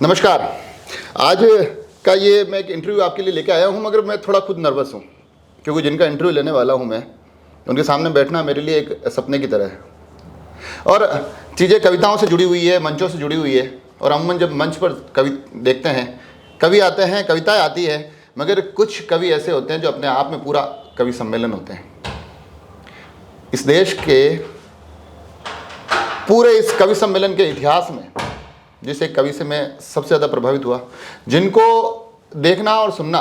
नमस्कार। आज का ये मैं एक इंटरव्यू आपके लिए लेके आया हूँ, मगर मैं थोड़ा खुद नर्वस हूँ क्योंकि जिनका इंटरव्यू लेने वाला हूँ मैं, उनके सामने बैठना मेरे लिए एक सपने की तरह है। और चीज़ें कविताओं से जुड़ी हुई है, मंचों से जुड़ी हुई है। और अमूमन जब मंच पर कवि देखते हैं, कवि आते हैं, कविताएँ आती है, मगर कुछ कवि ऐसे होते हैं जो अपने आप में पूरा कवि सम्मेलन होते हैं। इस देश के पूरे इस कवि सम्मेलन के इतिहास में जिस एक कवि से मैं सबसे ज़्यादा प्रभावित हुआ, जिनको देखना और सुनना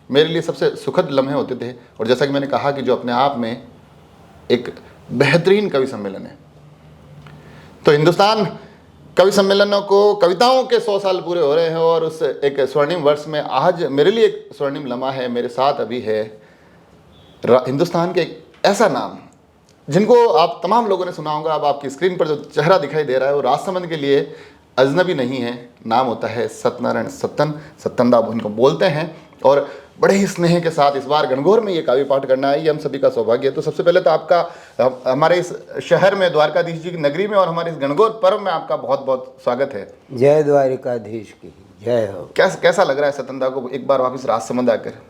मेरे लिए सबसे सुखद लम्हे होते थे, और जैसा कि मैंने कहा कि जो अपने आप में एक बेहतरीन कवि सम्मेलन है। तो हिंदुस्तान कवि सम्मेलनों को कविताओं के 100 साल पूरे हो रहे हैं, और उस एक स्वर्णिम वर्ष में आज मेरे लिए एक स्वर्णिम लम्हा है। मेरे साथ अभी है हिंदुस्तान के एक ऐसा नाम जिनको आप तमाम लोगों ने सुना होगा। अब आपकी स्क्रीन पर जो चेहरा दिखाई दे रहा है वो राजसमंद के लिए अजनबी नहीं है। नाम होता है सत्यनारायण सत्तन। सत्तनदा उनको बोलते हैं, और बड़े ही स्नेह के साथ इस बार गणगौर में ये काव्य पाठ करना है, ये हम सभी का सौभाग्य है। तो सबसे पहले तो आपका हमारे इस शहर में, द्वारकाधीश जी की नगरी में और हमारे इस गणगौर पर्व में आपका बहुत बहुत स्वागत है। जय द्वारिकाधीश की जय हो। कैसा लग रहा है सत्तनदा को एक बार वापस राजसमंद आकर?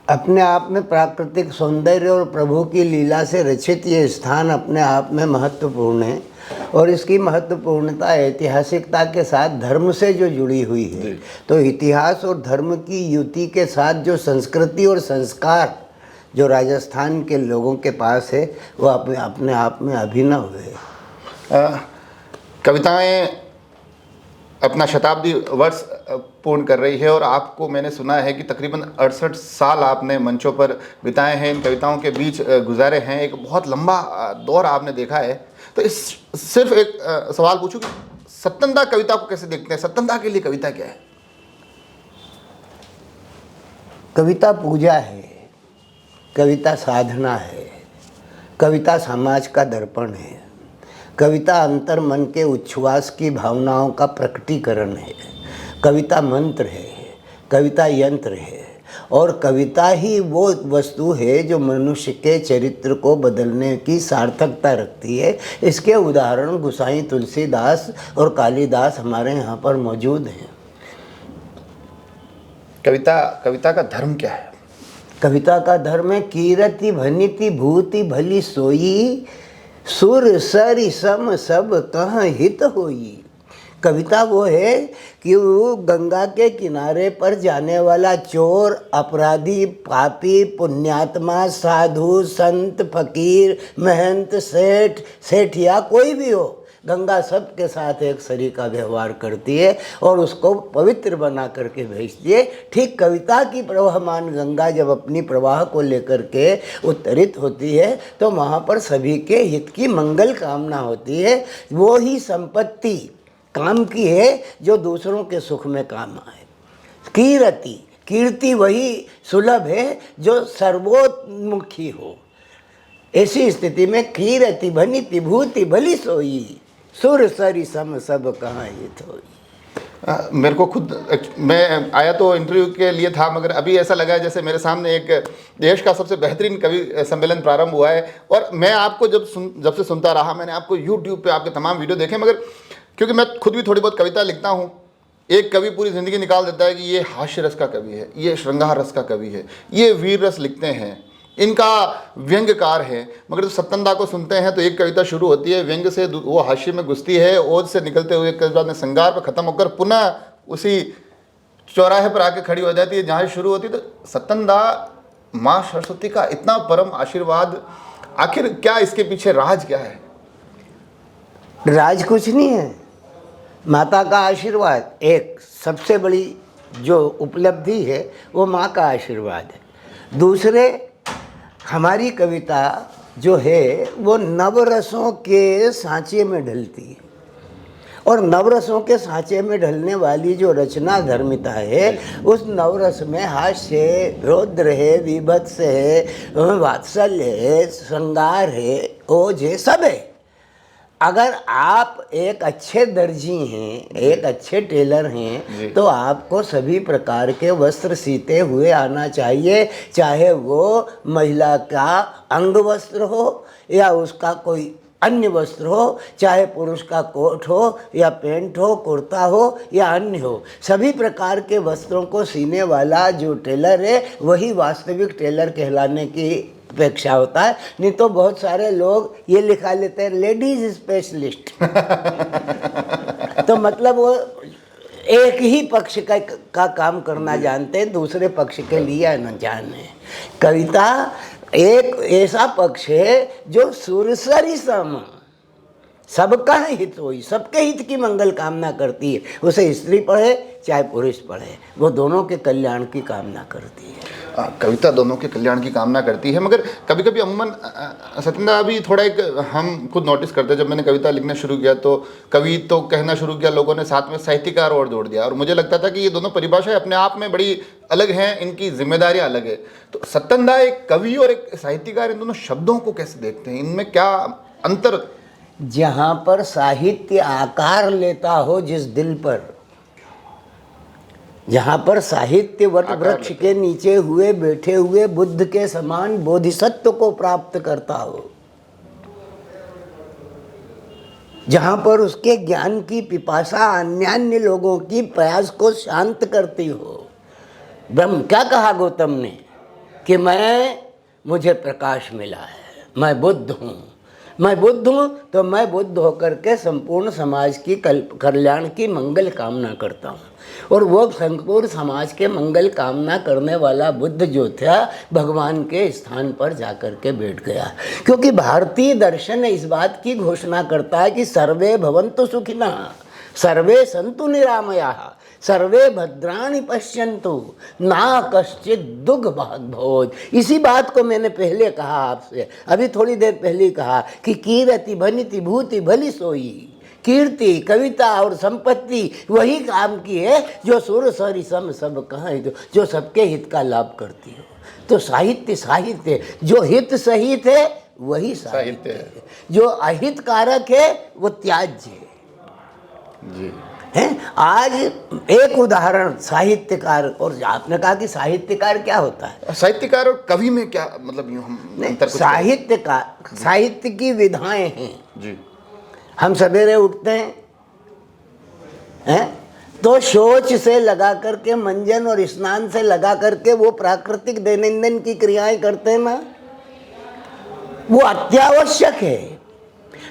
अपने आप में प्राकृतिक सौंदर्य और प्रभु की लीला से रचित ये स्थान अपने आप में महत्वपूर्ण है, और इसकी महत्वपूर्णता ऐतिहासिकता के साथ धर्म से जो जुड़ी हुई है। तो इतिहास और धर्म की युति के साथ जो संस्कृति और संस्कार जो राजस्थान के लोगों के पास है वो अपने आप में अभिनव है। कविताएं अपना शताब्दी वर्ष पूर्ण कर रही है, और आपको मैंने सुना है कि तकरीबन 68 साल आपने मंचों पर बिताए हैं, इन कविताओं के बीच गुजारे हैं, एक बहुत लंबा दौर आपने देखा है। तो इस सिर्फ एक सवाल पूछूं कि सत्तनदा कविता को कैसे देखते हैं? सत्तनदा के लिए कविता क्या है? कविता पूजा है, कविता साधना है, कविता समाज का दर्पण है, कविता अंतर मन के उच्छ्वास की भावनाओं का प्रकटीकरण है, कविता मंत्र है, कविता यंत्र है, और कविता ही वो वस्तु है जो मनुष्य के चरित्र को बदलने की सार्थकता रखती है। इसके उदाहरण गोसाई तुलसीदास और कालिदास हमारे यहाँ पर मौजूद हैं। कविता का धर्म क्या है? कविता का धर्म है कीरति भनिति भूति भली सोई, सुर सरि सम सब कहाँ हित होई। कविता वो है कि वो गंगा के किनारे पर जाने वाला चोर, अपराधी, पापी, पुण्यात्मा, साधु, संत, फकीर, महंत, सेठ, सेठिया, कोई भी हो, गंगा सबके साथ एक सरी का व्यवहार करती है और उसको पवित्र बना करके भेजती है। ठीक कविता की प्रवाहमान गंगा जब अपनी प्रवाह को लेकर के उत्तरित होती है तो वहाँ पर सभी के हित की मंगल कामना होती है। वो ही संपत्ति काम की है जो दूसरों के सुख में काम आए। कीरति, कीर्ति वही सुलभ है जो सर्वोन्मुखी हो। ऐसी स्थिति में कीरति भनिति भूति भली सोई, सुर सरि सम सब कहाँ हित होई। मेरे को खुद, मैं आया तो इंटरव्यू के लिए था, मगर अभी ऐसा लगा है जैसे मेरे सामने एक देश का सबसे बेहतरीन कवि सम्मेलन प्रारंभ हुआ है। और मैं आपको जब से सुनता रहा, मैंने आपको यूट्यूब पे आपके तमाम वीडियो देखे, मगर क्योंकि मैं खुद भी थोड़ी बहुत कविता लिखता हूँ, एक कवि पूरी ज़िंदगी निकाल देता है कि ये हास्य रस का कवि है, ये श्रृंगार रस का कवि है, ये वीर रस लिखते हैं, इनका व्यंग्यकार है। मगर जब सत्तनदा को सुनते हैं तो एक कविता शुरू होती है व्यंग्य से, वो हास्य में घुसती है, ओज से निकलते हुए कविता में श्रृंगार पर ख़त्म होकर पुनः उसी चौराहे पर आके खड़ी हो जाती है जहाँ शुरू होती है। तो सत्तनदा, माँ सरस्वती का इतना परम आशीर्वाद, आखिर क्या इसके पीछे राज क्या है? राज कुछ नहीं है, माता का आशीर्वाद। एक सबसे बड़ी जो उपलब्धि है वो माँ का आशीर्वाद है। दूसरे, हमारी कविता जो है वो नवरसों के सांचे में ढलती है, और नवरसों के सांचे में ढलने वाली जो रचना धर्मिता है, उस नवरस में हास्य है, रौद्र है, विभत्स है, वात्सल्य है, श्रृंगार है, ओज है, सब है। अगर आप एक अच्छे दर्जी हैं, एक अच्छे टेलर हैं, तो आपको सभी प्रकार के वस्त्र सीते हुए आना चाहिए, चाहे वो महिला का अंग वस्त्र हो या उसका कोई अन्य वस्त्र हो, चाहे पुरुष का कोट हो या पैंट हो, कुर्ता हो या अन्य हो, सभी प्रकार के वस्त्रों को सीने वाला जो टेलर है वही वास्तविक टेलर कहलाने की अपेक्षा होता है। नहीं तो बहुत सारे लोग ये लिखा लेते हैं लेडीज स्पेशलिस्ट तो मतलब वो एक ही पक्ष का काम करना जानते हैं, दूसरे पक्ष के लिए न जाने। कविता एक ऐसा पक्ष है जो सुरसरी सम सबका हित होई, सबके हित की मंगल कामना करती है। उसे स्त्री पढ़े चाहे पुरुष पढ़े, वो दोनों के कल्याण की कामना करती है। कविता दोनों के कल्याण की कामना करती है। मगर कभी कभी अमूमन सत्येंद्र, अभी थोड़ा एक हम खुद नोटिस करते हैं, जब मैंने कविता लिखना शुरू किया तो कवि तो कहना शुरू किया, लोगों ने साथ में साहित्यकार और जोड़ दिया, और मुझे लगता था कि ये दोनों परिभाषाएं अपने आप में बड़ी अलग हैं, इनकी जिम्मेदारियां अलग है। तो सत्येंद्र एक कवि और एक साहित्यकार, इन दोनों शब्दों को कैसे देखते हैं, इनमें क्या अंतर? जहाँ पर साहित्य आकार लेता हो जिस दिल पर, जहाँ पर साहित्य वट वृक्ष के नीचे हुए बैठे हुए बुद्ध के समान बोधिसत्व को प्राप्त करता हो, जहाँ पर उसके ज्ञान की पिपासा अन्यान्य लोगों की प्यास को शांत करती हो। ब्रह्म क्या कहा गौतम ने कि मुझे प्रकाश मिला है, मैं बुद्ध हूँ, मैं बुद्ध हूँ, तो मैं बुद्ध होकर के संपूर्ण समाज की कल्याण की मंगल कामना करता हूँ। और वो संपूर्ण समाज के मंगल कामना करने वाला बुद्ध जो था भगवान के स्थान पर जाकर के बैठ गया। क्योंकि भारतीय दर्शन इस बात की घोषणा करता है कि सर्वे भवन्तु सुखिनः, सर्वे सन्तु निरामयाः, सर्वे भद्राणि पश्यन्तु ना कश्चित् दुःखभाग् भवेत्। इसी बात को मैंने पहले कहा आपसे, अभी थोड़ी देर पहले ही कहा कि कीरति भनिति भूति भली सोई। कीर्ति, कविता और संपत्ति वही काम की है जो सुर सरि सम सब कहाँ, जो सबके हित का लाभ करती हो। तो साहित्य साहित्य, जो हित सहित है वही साहित्य है, जो अहित कारक है वो त्याज्य है जी। हैं। आज एक उदाहरण साहित्यकार, और आपने कहा कि साहित्यकार क्या होता है, साहित्यकार और कवि में क्या मतलब, यूँ हम साहित्यकार, साहित्य की विधाएं हैं जी। हम सवेरे उठते हैं तो शौच से लगा करके, मंजन और स्नान से लगा करके वो प्राकृतिक दैनंदिन की क्रियाएं करते हैं ना, वो अत्यावश्यक है।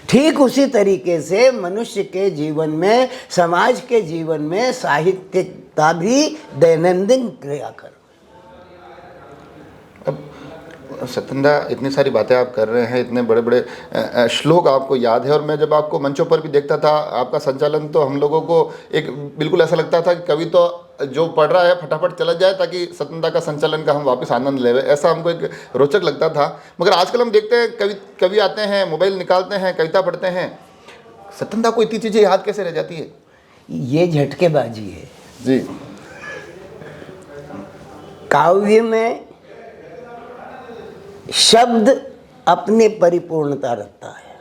ठीक उसी तरीके से मनुष्य के जीवन में, समाज के जीवन में साहित्य का भी दैनंदिन क्रिया कर। सत्येंद्र, इतनी सारी बातें आप कर रहे हैं, इतने बड़े बड़े श्लोक आपको याद है, और मैं जब आपको मंचों पर भी देखता था आपका संचालन, तो हम लोगों को एक बिल्कुल ऐसा लगता था कि कवि तो जो पढ़ रहा है फटाफट चला जाए ताकि सत्येंद्र का संचालन का हम वापस आनंद ले, ऐसा हमको एक रोचक लगता था। मगर आजकल हम देखते हैं कवि आते हैं, मोबाइल निकालते हैं, कविता पढ़ते हैं, सत्येंद्र को इतनी चीज़ें याद कैसे रह जाती है? ये झटकेबाजी है जी। काव्य में शब्द अपनी परिपूर्णता रखता है,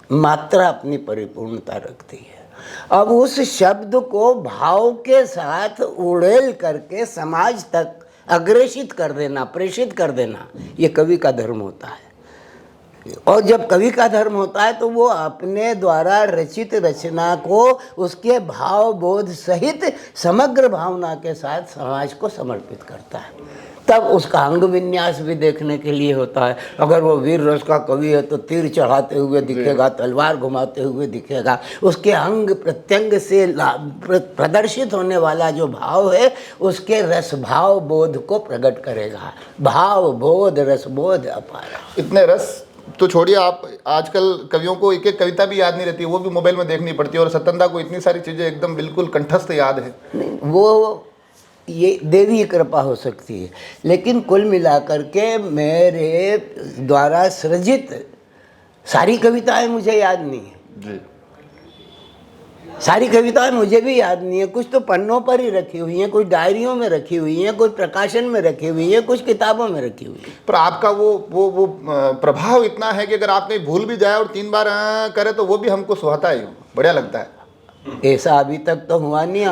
मात्रा अपनी परिपूर्णता रखती है। अब उस शब्द को भाव के साथ उड़ेल करके समाज तक अग्रेषित कर देना, प्रेषित कर देना, ये कवि का धर्म होता है। और जब कवि का धर्म होता है तो वो अपने द्वारा रचित रचना को उसके भाव बोध सहित समग्र भावना के साथ समाज को समर्पित करता है। तब उसका अंग विन्यास भी देखने के लिए होता है। अगर वो वीर रस का कवि है तो तीर चढ़ाते हुए दिखेगा, तलवार घुमाते हुए दिखेगा। उसके अंग प्रत्यंग से प्रदर्शित होने वाला जो भाव है उसके रस भाव बोध को प्रकट करेगा। भाव बोध रस बोध अपार। इतने रस तो छोड़िए, आप आजकल कवियों को एक एक कविता भी याद नहीं रहती, वो भी मोबाइल में देखनी पड़ती है, और सत्येंद्र को इतनी सारी चीज़ें एकदम बिल्कुल कंठस्थ याद है। नहीं, वो ये देवी कृपा हो सकती है, लेकिन कुल मिलाकर के मेरे द्वारा सृजित सारी कविताएं मुझे याद नहीं है जी। सारी कविताएं मुझे भी याद नहीं है। कुछ तो पन्नों पर ही रखी हुई हैं, कुछ डायरियों में रखी हुई हैं, कुछ प्रकाशन में रखी हुई हैं, कुछ किताबों में रखी हुई है। पर आपका वो प्रभाव इतना है कि अगर आप कहीं भूल भी जाए और 3 बार करे तो वो भी हमको सुहाता है, बढ़िया लगता है। ऐसा अभी तक तो हुआ नहीं,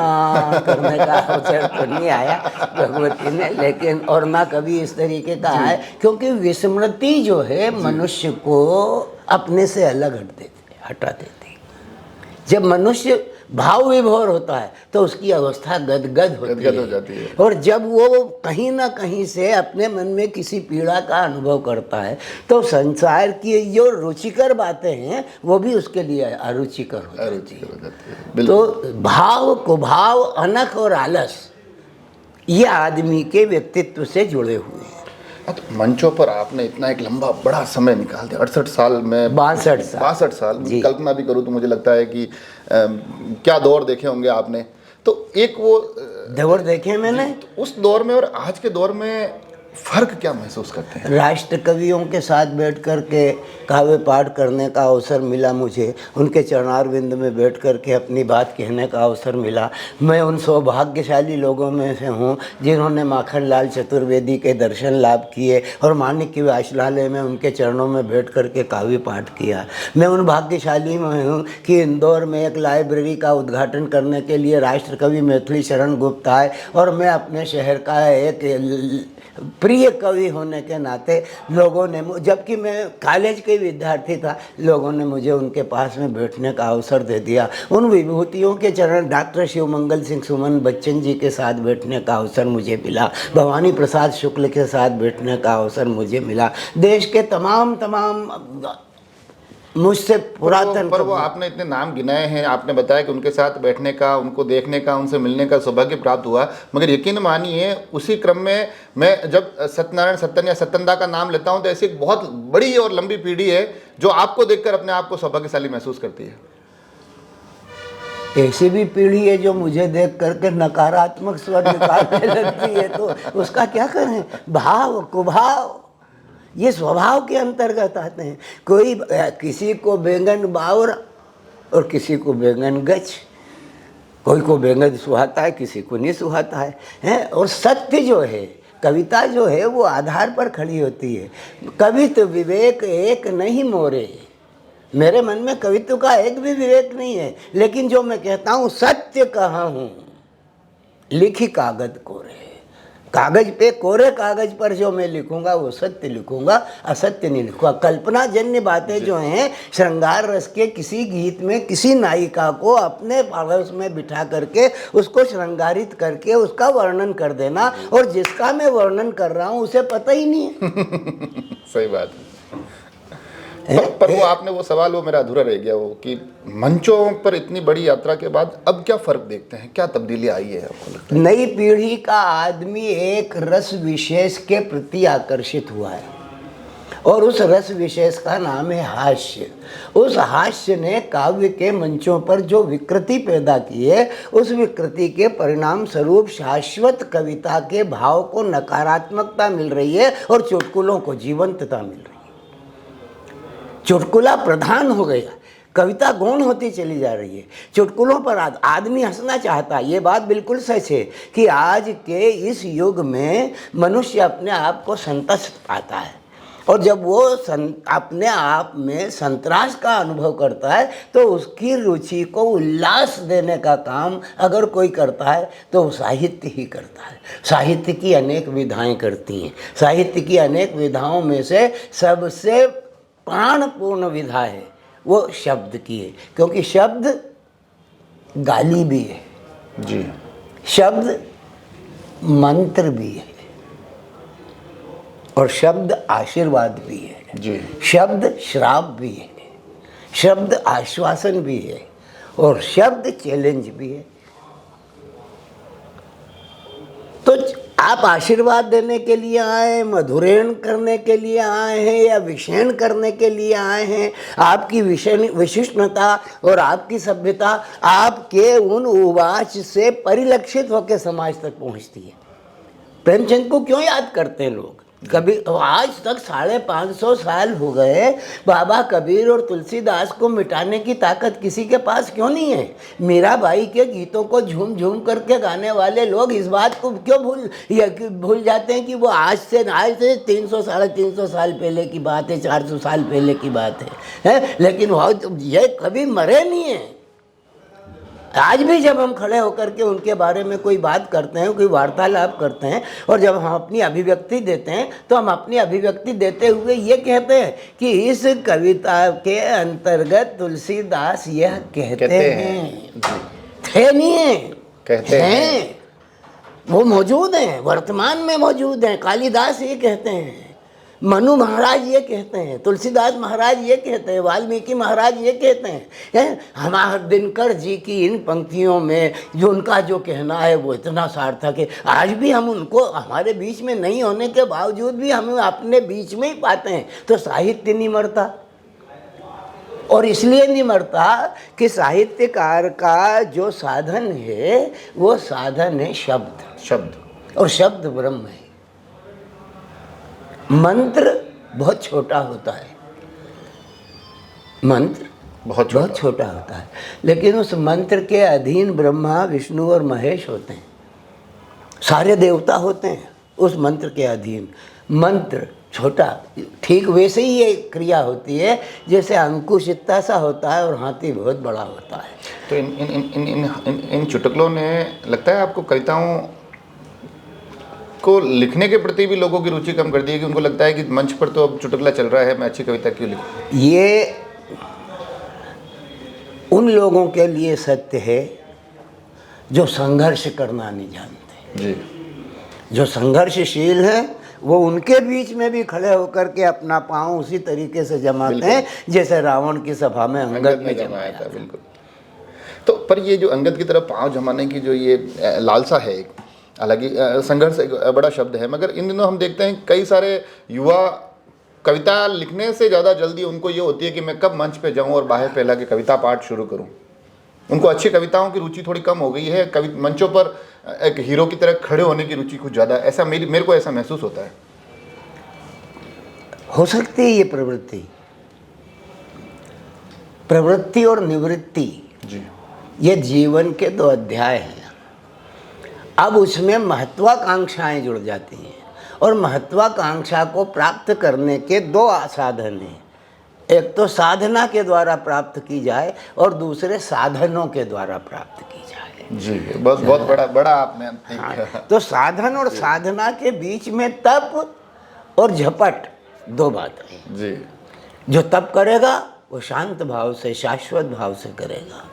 करने का अवसर तो नहीं आया भगवती ने, लेकिन और ना कभी इस तरीके का है, क्योंकि विस्मृति जो है मनुष्य को अपने से अलग हटा देती। जब मनुष्य भाव विभोर होता है तो उसकी अवस्था गदगद गदगद हो जाती है। और जब वो कहीं ना कहीं से अपने मन में किसी पीड़ा का अनुभव करता है तो संसार की जो रुचिकर बातें हैं वो भी उसके लिए अरुचिकर हो जाती है। तो भाव कुभाव, अनख और आलस ये आदमी के व्यक्तित्व से जुड़े हुए हैं। तो मंचों पर आपने इतना एक लंबा बड़ा समय निकाल दिया, 68 साल में, 62 साल कल्पना भी करूँ तो मुझे लगता है कि क्या दौर देखे होंगे आपने। तो एक वो दौर देखे मैंने, तो उस दौर में और आज के दौर में फ़र्क क्या महसूस करते हैं? राष्ट्र कवियों के साथ बैठ कर के काव्य पाठ करने का अवसर मिला मुझे, उनके चरणारविंद में बैठ कर के अपनी बात कहने का अवसर मिला। मैं उन सौभाग्यशाली लोगों में से हूँ जिन्होंने माखनलाल चतुर्वेदी के दर्शन लाभ किए और माणिक्य वाचनालय में उनके चरणों में बैठ कर के काव्य पाठ किया। मैं उन भाग्यशाली में हूँ कि इंदौर में एक लाइब्रेरी का उद्घाटन करने के लिए राष्ट्र कवि मैथिली शरण गुप्त आए और मैं अपने शहर का एक प्रिय कवि होने के नाते लोगों ने, जबकि मैं कॉलेज के विद्यार्थी था, लोगों ने मुझे उनके पास में बैठने का अवसर दे दिया। उन विभूतियों के चरण डॉक्टर शिवमंगल सिंह सुमन बच्चन जी के साथ बैठने का अवसर मुझे मिला, भवानी प्रसाद शुक्ल के साथ बैठने का अवसर मुझे मिला। देश के तमाम मुझसे पुरातन पर वो आपने इतने नाम गिनाए हैं, आपने बताया कि उनके साथ बैठने का, उनको देखने का, उनसे मिलने का सौभाग्य प्राप्त हुआ, मगर यकीन मानिए उसी क्रम में मैं जब सत्यनारायण सत्तन या सत्तनदा का नाम लेता हूं तो ऐसी एक बहुत बड़ी और लंबी पीढ़ी है जो आपको देखकर अपने आप को सौभाग्यशाली महसूस करती है। ऐसी भी पीढ़ी है जो मुझे देख करके नकारात्मक स्वर निकालने लगती है, तो उसका क्या करें? भाव कुभाव ये स्वभाव के अंतर्गत आते हैं। कोई किसी को बैंगन बावर और किसी को बैंगन गच, कोई को बैंगन सुहाता है, किसी को नहीं सुहाता है। और सत्य जो है, कविता जो है वो आधार पर खड़ी होती है। कवित्व विवेक एक नहीं मोरे, मेरे मन में कवित्व का एक भी विवेक नहीं है, लेकिन जो मैं कहता हूँ सत्य कहाँ हूँ, लिखी कागज कोरे, कागज पे, कोरे कागज पर जो मैं लिखूंगा वो सत्य लिखूंगा, असत्य नहीं लिखूंगा। कल्पना जन्य बातें जो हैं, श्रृंगार रस के किसी गीत में किसी नायिका को अपने पड़ोस में बिठा करके उसको श्रृंगारित करके उसका वर्णन कर देना, और जिसका मैं वर्णन कर रहा हूँ उसे पता ही नहीं है। सही बात है। पर वो आपने वो सवाल, वो मेरा अधूरा रह गया, वो कि मंचों पर इतनी बड़ी यात्रा के बाद अब क्या फर्क देखते हैं, क्या तब्दीली आई है आपको लगता है? नई पीढ़ी का आदमी एक रस विशेष के प्रति आकर्षित हुआ है और उस रस विशेष का नाम है हास्य। उस हास्य ने काव्य के मंचों पर जो विकृति पैदा की है, उस विकृति के परिणाम स्वरूप शाश्वत कविता के भाव को नकारात्मकता मिल रही है और चुटकुलों को जीवंतता मिल रही है। चुटकुला प्रधान हो गया, कविता गौण होती चली जा रही है। चुटकुलों पर आदमी हंसना चाहता है। ये बात बिल्कुल सच है कि आज के इस युग में मनुष्य अपने आप को संतुष्ट पाता है, और जब वो अपने आप में संतरास का अनुभव करता है तो उसकी रुचि को उल्लास देने का काम अगर कोई करता है तो साहित्य ही करता है। साहित्य की अनेक विधाएं करती हैं। साहित्य की अनेक विधाओं में से सबसे प्राणपूर्ण विधा है वो शब्द की है, क्योंकि शब्द गाली भी है जी, शब्द मंत्र भी है, और शब्द आशीर्वाद भी है जी, शब्द श्राप भी है, शब्द आश्वासन भी है, और शब्द चैलेंज भी है। तो आप आशीर्वाद देने के लिए आए, मधुरैण करने के लिए आए हैं, या विषैण करने के लिए आए हैं? आपकी विशिष्टता और आपकी सभ्यता आपके उन उवाच से परिलक्षित होकर समाज तक पहुंचती है। प्रेमचंद को क्यों याद करते हैं लोग? कभी आज तक 550 साल हो गए, बाबा कबीर और तुलसीदास को मिटाने की ताकत किसी के पास क्यों नहीं है? मीराबाई के गीतों को झूम झूम करके गाने वाले लोग इस बात को क्यों भूल जाते हैं कि वो आज से 300 350 साल पहले की बात है, 400 साल पहले की बात है? लेकिन वो ये कभी मरे नहीं है। आज भी जब हम खड़े होकर के उनके बारे में कोई बात करते हैं, कोई वार्तालाप करते हैं, और जब हम अपनी अभिव्यक्ति देते हैं, तो हम अपनी अभिव्यक्ति देते हुए ये कहते हैं कि इस कविता के अंतर्गत तुलसीदास यह कहते हैं। थे नहीं है, कहते हैं, वो मौजूद हैं, वर्तमान में मौजूद हैं। कालिदास ये कहते हैं, मनु महाराज ये कहते हैं, तुलसीदास महाराज ये कहते हैं, वाल्मीकि महाराज ये कहते हैं। हमारे दिनकर जी की इन पंक्तियों में जो उनका जो कहना है वो इतना सार्थक है। आज भी हम उनको हमारे बीच में नहीं होने के बावजूद भी हम अपने बीच में ही पाते हैं। तो साहित्य नहीं मरता, और इसलिए नहीं मरता कि साहित्यकार का जो साधन है वो साधन है शब्द, और शब्द ब्रह्म है। मंत्र बहुत छोटा होता है, मंत्र बहुत छोटा होता है, लेकिन उस मंत्र के अधीन ब्रह्मा विष्णु और महेश होते हैं, सारे देवता होते हैं उस मंत्र के अधीन। मंत्र छोटा, ठीक वैसे ही ये क्रिया होती है जैसे अंकुश इतना सा होता है और हाथी बहुत बड़ा होता है। तो इन चुटकुलों ने, लगता है आपको, कविताओं को लिखने के प्रति भी लोगों की रुचि कम कर दी है कि उनको लगता है कि मंच पर तो अब चुटकुला चल रहा है, मैं अच्छी कविता क्यों लिखूं? ये उन लोगों के लिए सत्य है जो संघर्ष करना नहीं जानते जी। जो संघर्षशील हैं वो उनके बीच में भी खड़े होकर के अपना पाँव उसी तरीके से जमाते हैं जैसे रावण की सभा में अंगद ने जमाया था। बिल्कुल। तो पर ये जो अंगद की तरफ पाँव जमाने की जो ये लालसा है, हालांकि संघर्ष एक बड़ा शब्द है, मगर इन दिनों हम देखते हैं कई सारे युवा कविता लिखने से ज़्यादा जल्दी उनको ये होती है कि मैं कब मंच पे जाऊं और बाहर फैला के कविता पाठ शुरू करूं। उनको अच्छी कविताओं की रुचि थोड़ी कम हो गई है, मंचों पर एक हीरो की तरह खड़े होने की रुचि कुछ ज़्यादा, ऐसा मेरे को ऐसा महसूस होता है। हो सकती है ये प्रवृत्ति और निवृत्ति जी, ये जीवन के दो अध्याय हैं। अब उसमें महत्वाकांक्षाएं जुड़ जाती हैं, और महत्वाकांक्षा को प्राप्त करने के दो साधन हैं। एक तो साधना के द्वारा प्राप्त की जाए और दूसरे साधनों के द्वारा प्राप्त की जाए। जी, बहुत बड़ा आपने हाँ, तो साधन और साधना के बीच में तप और झपट दो बातें हैं। जी। जो तप करेगा वो शांत भाव से, शाश्वत भाव से करेगा।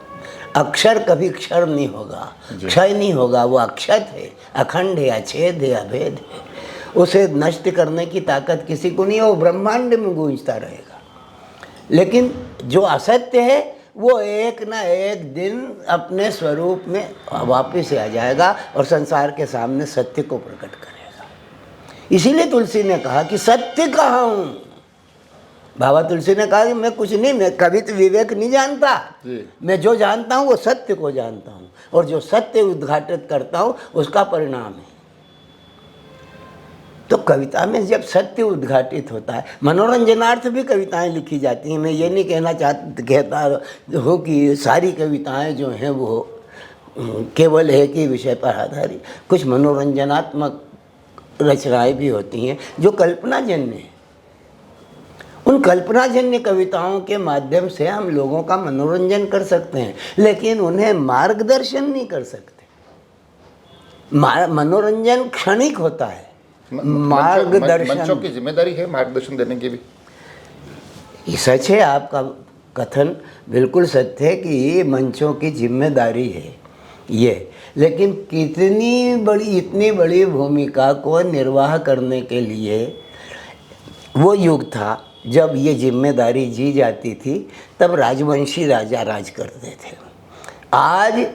अक्षर कभी क्षर नहीं होगा, क्षय नहीं होगा, वो अक्षत है, अखंड है, अछेद है, अभेद है। उसे नष्ट करने की ताकत किसी को नहीं है, वो ब्रह्मांड में गूंजता रहेगा। लेकिन जो असत्य है वो एक ना एक दिन अपने स्वरूप में वापस आ जाएगा और संसार के सामने सत्य को प्रकट करेगा। इसीलिए तुलसी ने कहा कि सत्य कहाँ हूँ। बाबा तुलसी ने कहा कि मैं कुछ नहीं, मैं कभी तो विवेक नहीं जानता, मैं जो जानता हूँ वो सत्य को जानता हूँ, और जो सत्य उद्घाटित करता हूँ उसका परिणाम है। तो कविता में जब सत्य उद्घाटित होता है, मनोरंजनार्थ भी कविताएं लिखी जाती हैं। मैं ये नहीं कहता हूँ कि सारी कविताएं जो हैं वो केवल एक ही विषय पर आधारित, कुछ मनोरंजनात्मक रचनाएं भी होती हैं जो कल्पनाजन्य हैं। उन कल्पनाजन्य कविताओं के माध्यम से हम लोगों का मनोरंजन कर सकते हैं, लेकिन उन्हें मार्गदर्शन नहीं कर सकते। मनोरंजन क्षणिक होता है, मार्गदर्शन मंचों की जिम्मेदारी है मार्गदर्शन देने की भी। ये सच है, आपका कथन बिल्कुल सत्य है कि ये मंचों की जिम्मेदारी है ये, लेकिन इतनी बड़ी भूमिका को निर्वाह करने के लिए वो युग था जब ये जिम्मेदारी जी जाती थी, तब राजवंशी राजा राज करते थे। आज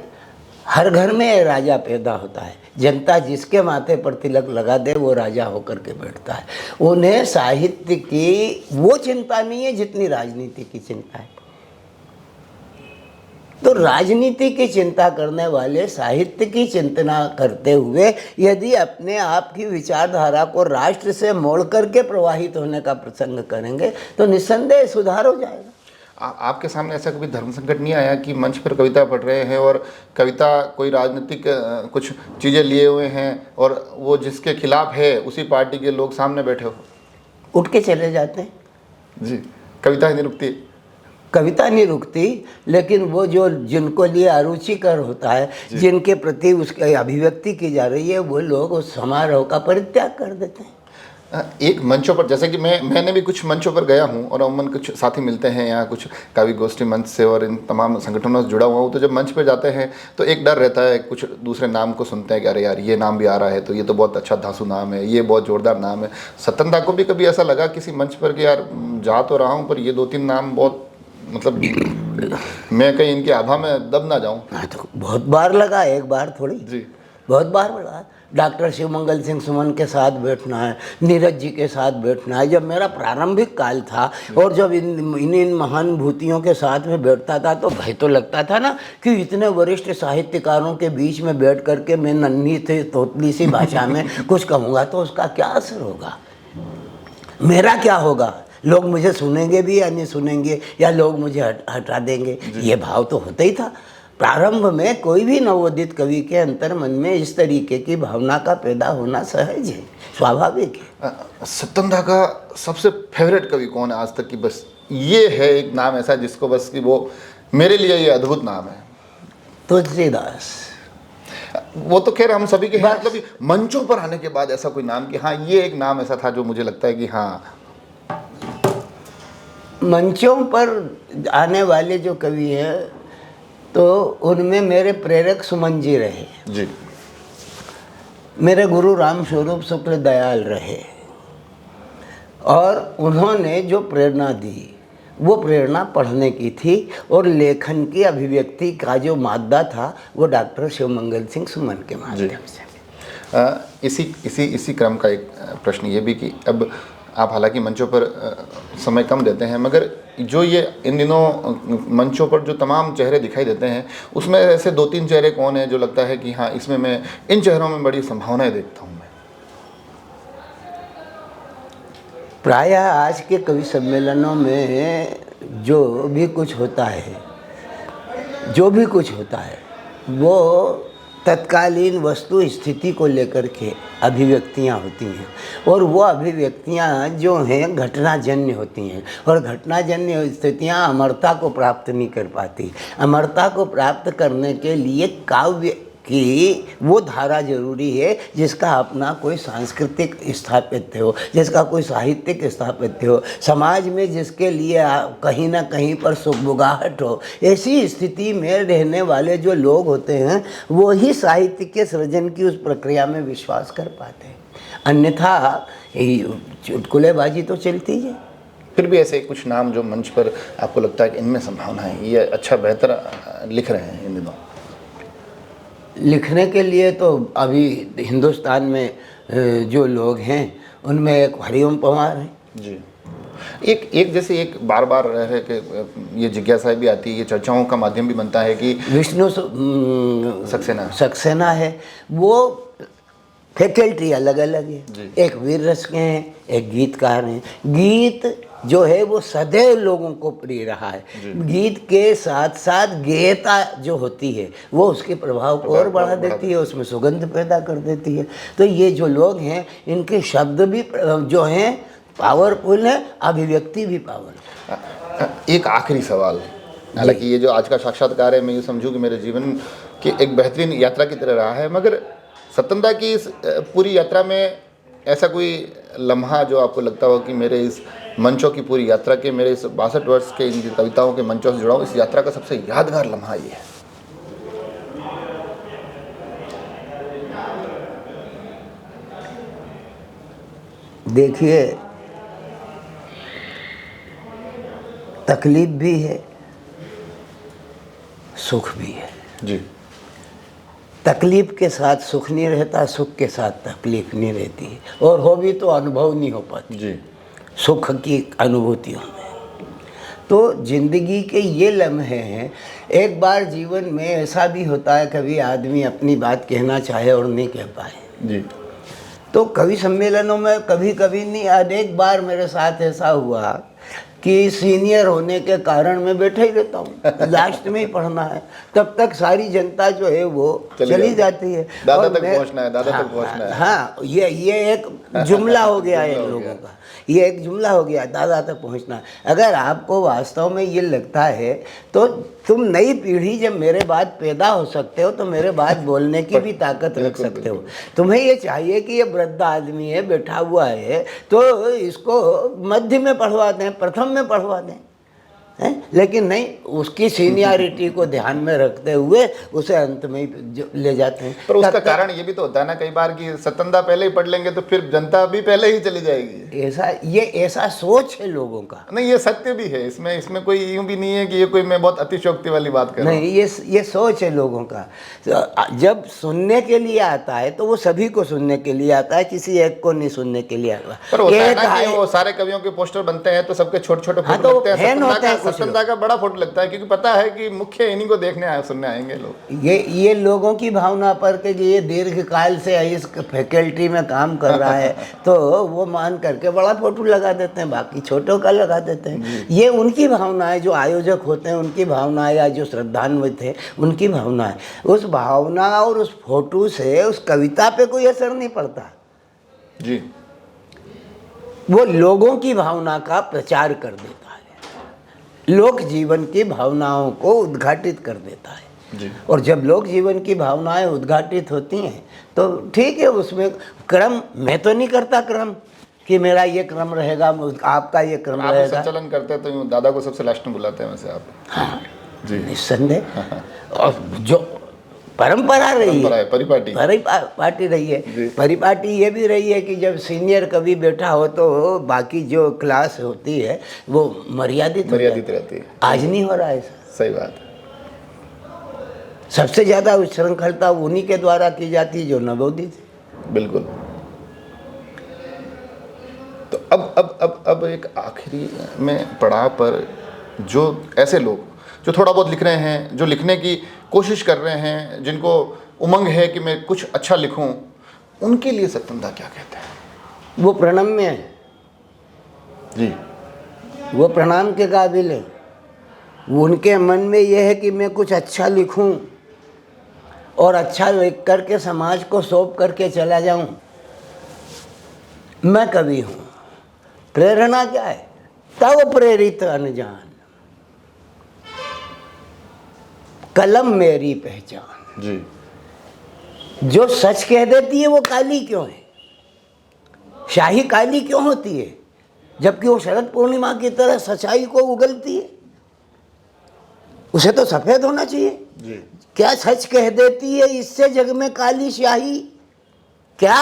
हर घर में राजा पैदा होता है, जनता जिसके माथे पर तिलक लगा दे वो राजा होकर के बैठता है। उन्हें साहित्य की वो चिंता नहीं है जितनी राजनीति की चिंता है। तो राजनीति की चिंता करने वाले साहित्य की चिंतना करते हुए यदि अपने आप की विचारधारा को राष्ट्र से मोड़ करके प्रवाहित होने का प्रसंग करेंगे तो निस्संदेह सुधार हो जाएगा। आपके सामने ऐसा कभी धर्म संकट नहीं आया कि मंच पर कविता पढ़ रहे हैं और कविता कोई राजनीतिक कुछ चीज़ें लिए हुए हैं और वो जिसके खिलाफ है उसी पार्टी के लोग सामने बैठे हो, उठ के चले जाते हैं? जी, कविता ही नहीं रुकती। कविता नहीं रुकती, लेकिन वो जो जिनको लिए अरुचिकर होता है, जिनके प्रति उसकी अभिव्यक्ति की जा रही है, वो लोग उस समारोह का परित्याग कर देते हैं। एक मंचों पर, जैसे कि मैंने भी कुछ मंचों पर गया हूँ और अमूमन कुछ साथी मिलते हैं यहाँ, कुछ कवि गोष्ठी मंच से और इन तमाम संगठनों से जुड़ा हुआ हूँ, तो जब मंच पर जाते हैं तो एक डर रहता है, कुछ दूसरे नाम को सुनते हैं कि अरे यार ये नाम भी आ रहा है तो ये तो बहुत अच्छा धांसू नाम है, ये बहुत जोरदार नाम है। सत्तन दा को भी कभी ऐसा लगा किसी मंच पर कि यार जा तो रहा हूँ पर ये 2-3 नाम बहुत, मतलब मैं कहीं इनके आभा में दब ना जाऊँ? हाँ, तो बहुत बार लगा, एक बार थोड़ी जी, बहुत बार लगा। डॉक्टर शिवमंगल सिंह सुमन के साथ बैठना है, नीरज जी के साथ बैठना है। जब मेरा प्रारंभिक काल था और जब इन महानुभूतियों के साथ में बैठता था तो भय तो लगता था ना कि इतने वरिष्ठ साहित्यकारों के बीच में बैठ करके मैं नन्ही थे तोतली सी भाषा में कुछ कहूँगा तो उसका क्या असर होगा, मेरा क्या होगा, लोग मुझे सुनेंगे भी या नहीं सुनेंगे, या लोग मुझे हटा देंगे। ये भाव तो होता ही था। प्रारंभ में कोई भी नवोदित कवि के अंतर मन में इस तरीके की भावना का पैदा होना सहज है, स्वाभाविक है। सत्तन दा का सबसे फेवरेट कवि कौन है आज तक की? बस ये है एक नाम ऐसा जिसको बस कि वो मेरे लिए ये अद्भुत नाम है। तुलसीदास। वो तो खैर हम सभी के हैं, मतलब मंचों पर आने के बाद ऐसा कोई नाम कि हाँ ये एक नाम ऐसा था जो मुझे लगता है कि हाँ। मंचों पर आने वाले जो कवि हैं तो उनमें मेरे प्रेरक सुमन जी रहे जी, मेरे गुरु राम स्वरूप शुक्ल दयाल रहे, और उन्होंने जो प्रेरणा दी वो प्रेरणा पढ़ने की थी, और लेखन की अभिव्यक्ति का जो मादा था वो डॉक्टर शिवमंगल सिंह सुमन के माध्यम से। इसी क्रम का एक प्रश्न ये भी कि अब आप हालांकि मंचों पर समय कम देते हैं, मगर जो ये इन दिनों मंचों पर जो तमाम चेहरे दिखाई देते हैं उसमें ऐसे 2-3 चेहरे कौन है जो लगता है कि हाँ इसमें मैं इन चेहरों में बड़ी संभावनाएं देखता हूँ? मैं प्रायः आज के कवि सम्मेलनों में जो भी कुछ होता है वो तत्कालीन वस्तु स्थिति को लेकर के अभिव्यक्तियाँ होती हैं, और वो अभिव्यक्तियाँ जो हैं घटनाजन्य होती हैं, और घटनाजन्य स्थितियाँ अमरता को प्राप्त नहीं कर पाती। अमरता को प्राप्त करने के लिए काव्य कि वो धारा जरूरी है जिसका अपना कोई सांस्कृतिक स्थापित्य हो, जिसका कोई साहित्यिक स्थापित्य हो, समाज में जिसके लिए कहीं ना कहीं पर सुगबुगाहट हो। ऐसी स्थिति में रहने वाले जो लोग होते हैं वो ही साहित्य के सृजन की उस प्रक्रिया में विश्वास कर पाते हैं, अन्यथा चुटकुलेबाजी तो चलती है। फिर भी ऐसे कुछ नाम जो मंच पर आपको लगता है कि इनमें संभावना है, ये अच्छा बेहतर लिख रहे हैं इन दिनों? लिखने के लिए तो अभी हिंदुस्तान में जो लोग हैं उनमें एक हरिओम पंवार है जी। एक जैसे एक बार बार रहे कि ये जिज्ञासा भी आती है, ये चर्चाओं का माध्यम भी बनता है कि विष्णु सक्सेना है। वो फैकल्टी अलग अलग है, एक वीर रस के हैं, एक गीतकार हैं। गीत जो है वो सदैव लोगों को प्रिय रहा है। गीत के साथ साथ गेयता जो होती है वो उसके प्रभाव को और बढ़ा देती है, उसमें सुगंध पैदा कर देती है। तो ये जो लोग हैं इनके शब्द भी जो हैं पावरफुल है, अभिव्यक्ति भी पावरफुल। एक आखिरी सवाल, हालांकि ये जो आज का साक्षात्कार है मैं ये समझूं कि मेरे जीवन की एक बेहतरीन यात्रा की तरह रहा है, मगर सत्तन दा की इस पूरी यात्रा में ऐसा कोई लम्हा जो आपको लगता हो कि मेरे इस मंचों की पूरी यात्रा के, मेरे इस 62 वर्ष के इन कविताओं के मंचों से जुड़ा हूँ, इस यात्रा का सबसे यादगार लम्हा ये है? देखिए, तकलीफ भी है, सुख भी है जी। तकलीफ के साथ सुख नहीं रहता, सुख के साथ तकलीफ नहीं रहती, और हो भी तो अनुभव नहीं हो पाती जी। सुख की अनुभूतियों में। तो जिंदगी के ये लम्हे हैं, एक बार जीवन में ऐसा भी होता है कभी आदमी अपनी बात कहना चाहे और नहीं कह पाए जी। तो कवि सम्मेलनों में कभी कभी नहीं, अनेक बार मेरे साथ ऐसा हुआ कि सीनियर होने के कारण मैं बैठा ही रहता हूँ, लास्ट में ही पढ़ना है, तब तक सारी जनता जो है वो चली जाती है। दादा और तक पहुंचना है, दादा तक पहुंचना है। हाँ, ये एक जुमला हो गया है इन लोगों का, ये एक जुमला हो गया, दादा तक पहुंचना है। अगर आपको वास्तव में ये लगता है तो तुम नई पीढ़ी जब मेरे बाद पैदा हो सकते हो तो मेरे बाद बोलने की भी ताकत रख सकते हो। तुम्हें ये चाहिए कि ये वृद्ध आदमी है, बैठा हुआ है, तो इसको मध्य में पढ़वा दें, प्रथम में पढ़वा दें, हैं? लेकिन नहीं, उसकी सीनियरिटी को ध्यान में रखते हुए उसे अंत में ही ले जाते हैं। पर उसका कारण ये भी तो होता है ना कई बार कि सतंदा पहले ही पढ़ लेंगे तो फिर जनता भी पहले ही चली जाएगी। ऐसा सोच है लोगों का। नहीं, ये सत्य भी है, इसमें कोई यूं भी नहीं है कि ये कोई मैं बहुत अतिशयोक्ति वाली बात कर रहा हूं। नहीं, ये सोच है लोगों का। तो जब सुनने के लिए आता है तो वो सभी को सुनने के लिए आता है, किसी एक को नहीं सुनने के लिए आता। पर होता है ना कि वो सारे कवियों के पोस्टर बनते हैं तो सबके छोटे छोटे फोटो लगते हैं, सतंदा का बड़ा फोटो लगता है, क्योंकि पता है कि मुख्य इन्हीं को देखने सुनने आएंगे लोग। ये लोगों की भावना पर के लिए दीर्घ काल से इस फैकल्टी में काम कर रहा है तो वो मान करके बड़ा फोटो लगा देते हैं, बाकी छोटों का लगा देते हैं। ये उनकी भावना है, जो आयोजक होते हैं उनकी भावना है, या जो श्रद्धान्वित है उनकी भावना है। उस भावना और उस फोटो से उस कविता पे कोई असर नहीं पड़ता जी। वो लोगों की भावना का प्रचार कर देता है, लोक जीवन की भावनाओं को उद्घाटित कर देता है जी। और जब लोक जीवन की भावनाएं उद्घाटित होती हैं तो ठीक है, उसमें क्रम मैं तो नहीं करता क्रम कि मेरा ये क्रम रहेगा, आपका ये क्रम रहेगा। संचालन करते हैं तो यूं दादा को सबसे लास्ट में बुलाते हैं वैसे आप। हाँ जी, निस्संदेह। और जो परंपरा रही है, परिपाटी रही है, परिपाटी ये भी रही है कि जब सीनियर कभी बैठा हो तो बाकी जो क्लास होती है वो मर्यादित रहती है। आज नहीं हो रहा है ऐसा। सही बात है। सबसे ज्यादा उच्छृंखलता उन्हीं के द्वारा की जाती है जो नवोदित है। बिल्कुल। तो अब एक आखिरी में पड़ाव पर जो ऐसे लोग जो थोड़ा बहुत लिख रहे हैं, जो लिखने की कोशिश कर रहे हैं, जिनको उमंग है कि मैं कुछ अच्छा लिखूं, उनके लिए सतंदा क्या कहते हैं? वो प्रणम्य है जी, वो प्रणाम के काबिल है। उनके मन में यह है कि मैं कुछ अच्छा लिखूं और अच्छा लिख करके समाज को सौंप करके चला जाऊं। मैं कवि हूं। प्रेरणा क्या है? तव प्रेरित अनजान, कलम मेरी पहचान। जी। जो सच कह देती है वो काली क्यों है? शाही काली क्यों होती है जबकि वो शरद पूर्णिमा की तरह सच्चाई को उगलती है? उसे तो सफेद होना चाहिए। जी। क्या सच कह देती है इससे जग में काली शाही? क्या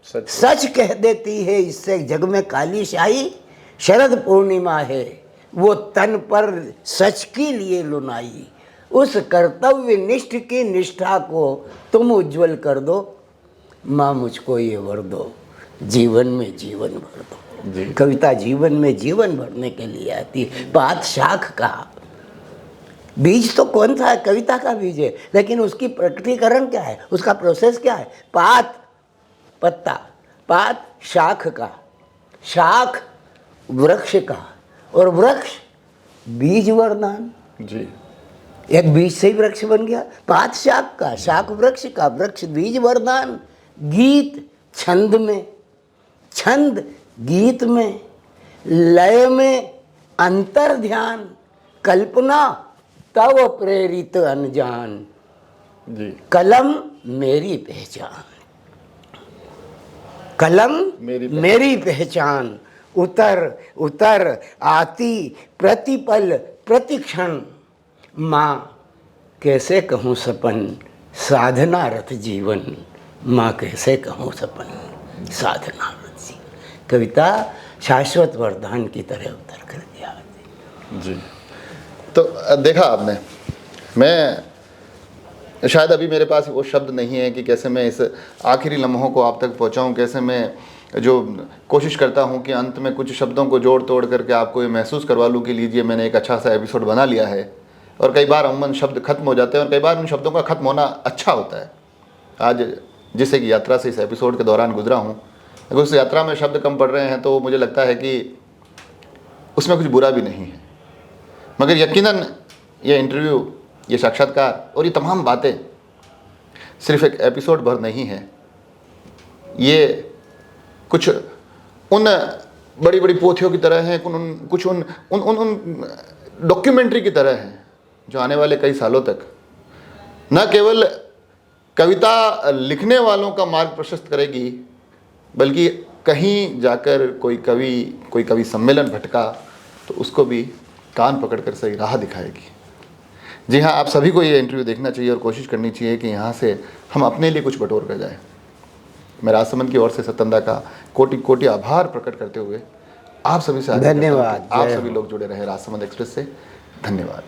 सच कह देती है इससे जग में काली शाही? शरद पूर्णिमा है वो तन पर सच के लिए लुनाई, उस कर्तव्य निष्ठ की निष्ठा को तुम उज्जवल कर दो। माँ मुझको ये वर दो, जीवन में जीवन भर दो। जी। कविता जीवन में जीवन भरने के लिए आती है। पात शाख का बीज तो कौन सा है? कविता का बीज है, लेकिन उसकी प्रकटीकरण क्या है, उसका प्रोसेस क्या है? पात पत्ता, पात शाख का, शाख वृक्ष का, और वृक्ष बीज वरदान। जी। एक बीज से ही वृक्ष बन गया। पात शाख का, शाख वृक्ष का, वृक्ष बीज वरदान। गीत छंद में, छंद गीत में, लय में अंतर ध्यान, कल्पना तव प्रेरित अनजान। जी। कलम मेरी पहचान, कलम मेरी पहचान। उतर उतर आती प्रतिपल प्रतिक्षण, माँ कैसे कहूँ सपन साधना रथ जीवन। माँ कैसे कहूँ सपन साधना रथ जीवन। कविता शाश्वत वरदान की तरह उतर कर दिया। जी। तो देखा आपने, मैं शायद अभी मेरे पास वो शब्द नहीं है कि कैसे मैं इस आखिरी लम्हों को आप तक पहुंचाऊं, कैसे मैं जो कोशिश करता हूं कि अंत में कुछ शब्दों को जोड़ तोड़ करके आपको ये महसूस करवा लूं कि लीजिए मैंने एक अच्छा सा एपिसोड बना लिया है। और कई बार अमूमन शब्द खत्म हो जाते हैं और कई बार उन शब्दों का खत्म होना अच्छा होता है। आज जिस एक यात्रा से इस एपिसोड के दौरान गुजरा हूँ, अगर उस यात्रा में शब्द कम पड़ रहे हैं तो मुझे लगता है कि उसमें कुछ बुरा भी नहीं है, मगर यकीनन ये इंटरव्यू, ये साक्षात्कार और ये तमाम बातें सिर्फ एक एपिसोड भर नहीं है। ये कुछ उन बड़ी बड़ी पोथियों की तरह हैं, कुछ उन डॉक्यूमेंट्री की तरह हैं जो आने वाले कई सालों तक न केवल कविता लिखने वालों का मार्ग प्रशस्त करेगी, बल्कि कहीं जाकर कोई कवि सम्मेलन भटका तो उसको भी कान पकड़कर सही राह दिखाएगी। जी हाँ, आप सभी को ये इंटरव्यू देखना चाहिए और कोशिश करनी चाहिए कि यहाँ से हम अपने लिए कुछ बटोर कर जाएं। मैं राजसमंद की ओर से सत्येंद्र का कोटि कोटि आभार प्रकट करते हुए आप सभी से धन्यवाद। आप सभी लोग जुड़े रहे राजसमंद एक्सप्रेस से। धन्यवाद।